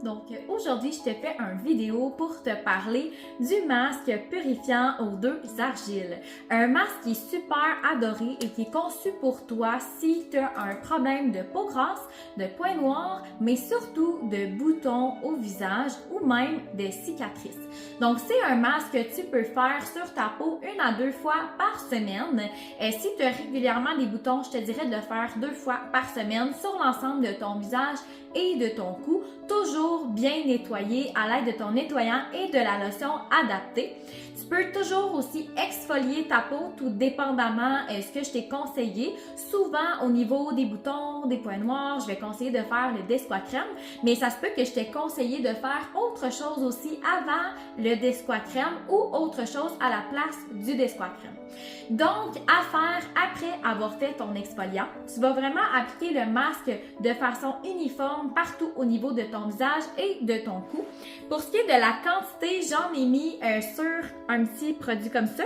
Donc aujourd'hui, je te fais une vidéo pour te parler du masque purifiant aux 2 argiles. Un masque qui est super adoré et qui est conçu pour toi si tu as un problème de peau grasse, de points noirs, mais surtout de boutons au visage ou même des cicatrices. Donc c'est un masque que tu peux faire sur ta peau 1 à 2 fois par semaine. Si tu as régulièrement des boutons, je te dirais de le faire 2 fois par semaine sur l'ensemble de ton visage et de ton cou, toujours bien nettoyé à l'aide de ton nettoyant et de la lotion adaptée. Tu peux toujours aussi exfolier ta peau tout dépendamment de ce que je t'ai conseillé. Souvent au niveau des boutons, des points noirs, je vais conseiller de faire le Desquat Crème, mais ça se peut que je t'ai conseillé de faire autre chose aussi avant le Desquat Crème ou autre chose à la place du Desquat Crème. Donc, à faire après avoir fait ton exfoliant, tu vas vraiment appliquer le masque de façon uniforme partout au niveau de ton visage et de ton cou. Pour ce qui est de la quantité, j'en ai mis sur un petit produit comme ça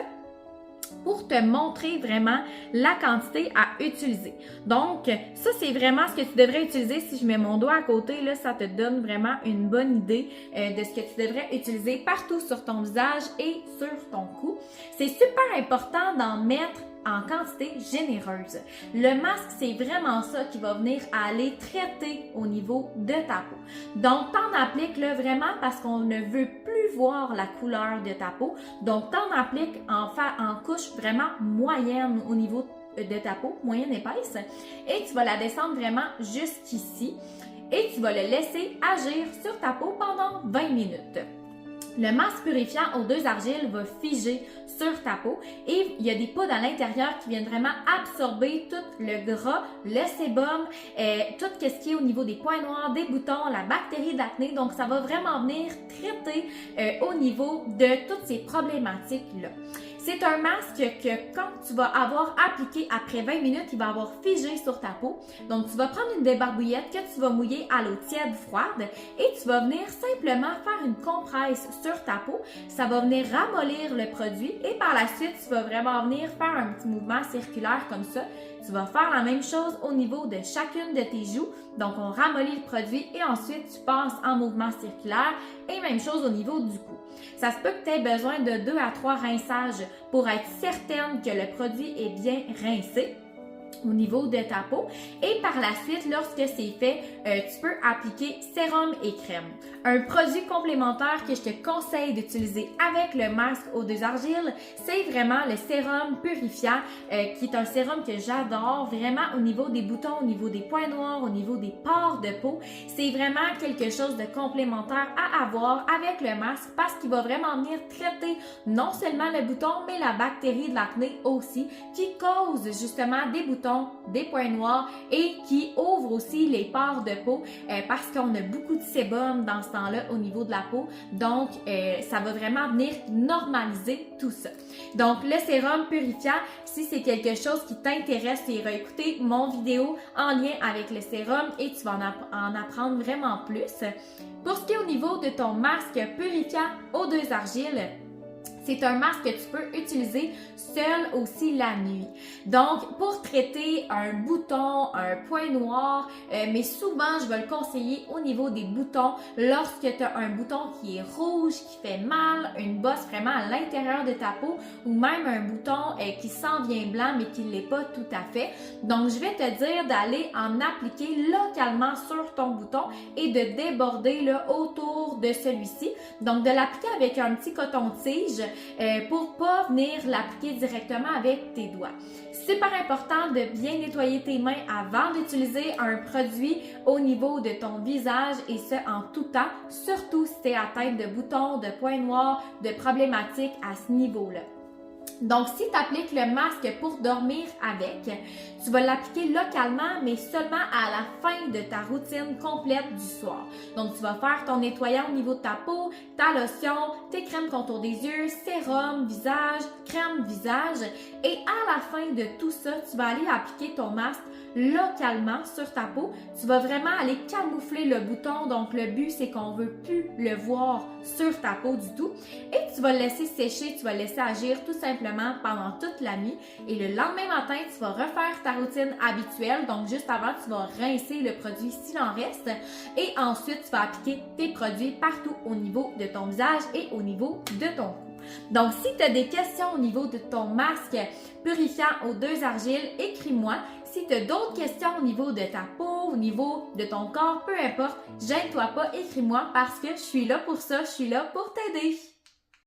pour te montrer vraiment la quantité à utiliser. Donc, ça, c'est vraiment ce que tu devrais utiliser. Si je mets mon doigt à côté, là, ça te donne vraiment une bonne idée de ce que tu devrais utiliser partout sur ton visage et sur ton cou. C'est super important d'en mettre en quantité généreuse. Le masque, c'est vraiment ça qui va venir aller traiter au niveau de ta peau. Donc, t'en appliques là vraiment parce qu'on ne veut plus voir la couleur de ta peau. Donc, t'en appliques en couche vraiment moyenne au niveau de ta peau, moyenne épaisse. Et tu vas la descendre vraiment jusqu'ici. Et tu vas le laisser agir sur ta peau pendant 20 minutes. Le masque purifiant aux 2 argiles va figer sur ta peau et il y a des poudres à l'intérieur qui viennent vraiment absorber tout le gras, le sébum, tout ce qui est au niveau des points noirs, des boutons, la bactérie d'acné. Donc, ça va vraiment venir traiter au niveau de toutes ces problématiques-là. C'est un masque que quand tu vas avoir appliqué après 20 minutes, il va avoir figé sur ta peau. Donc, tu vas prendre une débarbouillette que tu vas mouiller à l'eau tiède froide et tu vas venir simplement faire une compresse sur ta peau. Ça va venir ramollir le produit et par la suite, tu vas vraiment venir faire un petit mouvement circulaire comme ça. Tu vas faire la même chose au niveau de chacune de tes joues. Donc, on ramollit le produit et ensuite, tu passes en mouvement circulaire et même chose au niveau du cou. Ça se peut que tu aies besoin de 2 à 3 rinçages pour être certaine que le produit est bien rincé au niveau de ta peau. Et par la suite, lorsque c'est fait, tu peux appliquer sérum et crème. Un produit complémentaire que je te conseille d'utiliser avec le masque aux 2 argiles, c'est vraiment le sérum purifiant, qui est un sérum que j'adore vraiment au niveau des boutons, au niveau des points noirs, au niveau des pores de peau. C'est vraiment quelque chose de complémentaire à avoir avec le masque parce qu'il va vraiment venir traiter non seulement le bouton, mais la bactérie de l'acné aussi, qui cause justement des boutons, des points noirs et qui ouvre aussi les pores de peau parce qu'on a beaucoup de sébum dans ce temps-là au niveau de la peau. Donc, ça va vraiment venir normaliser tout ça. Donc, le sérum purifiant, si c'est quelque chose qui t'intéresse, tu iras écouter mon vidéo en lien avec le sérum et tu vas en apprendre vraiment plus. Pour ce qui est au niveau de ton masque purifiant aux 2 argiles, c'est un masque que tu peux utiliser seul aussi la nuit. Donc, pour traiter un bouton, un point noir, mais souvent, je vais le conseiller au niveau des boutons. Lorsque tu as un bouton qui est rouge, qui fait mal, une bosse vraiment à l'intérieur de ta peau ou même un bouton qui s'en vient blanc mais qui ne l'est pas tout à fait. Donc, je vais te dire d'aller en appliquer localement sur ton bouton et de déborder là, autour de celui-ci. Donc, de l'appliquer avec un petit coton-tige pour pas venir l'appliquer directement avec tes doigts. Super important de bien nettoyer tes mains avant d'utiliser un produit au niveau de ton visage et ce en tout temps, surtout si tu es atteinte de boutons, de points noirs, de problématiques à ce niveau-là. Donc, si tu appliques le masque pour dormir avec, tu vas l'appliquer localement, mais seulement à la fin de ta routine complète du soir. Donc, tu vas faire ton nettoyant au niveau de ta peau, ta lotion, tes crèmes contour des yeux, sérum, visage, crème visage. Et à la fin de tout ça, tu vas aller appliquer ton masque localement sur ta peau. Tu vas vraiment aller camoufler le bouton. Donc, le but, c'est qu'on ne veut plus le voir sur ta peau du tout. Et tu vas le laisser sécher, tu vas le laisser agir tout simplement simplement pendant toute la nuit et le lendemain matin, tu vas refaire ta routine habituelle. Donc, juste avant, tu vas rincer le produit s'il en reste et ensuite, tu vas appliquer tes produits partout au niveau de ton visage et au niveau de ton cou. Donc, si tu as des questions au niveau de ton masque purifiant aux 2 argiles, écris-moi. Si tu as d'autres questions au niveau de ta peau, au niveau de ton corps, peu importe, gêne-toi pas, écris-moi parce que je suis là pour ça, je suis là pour t'aider.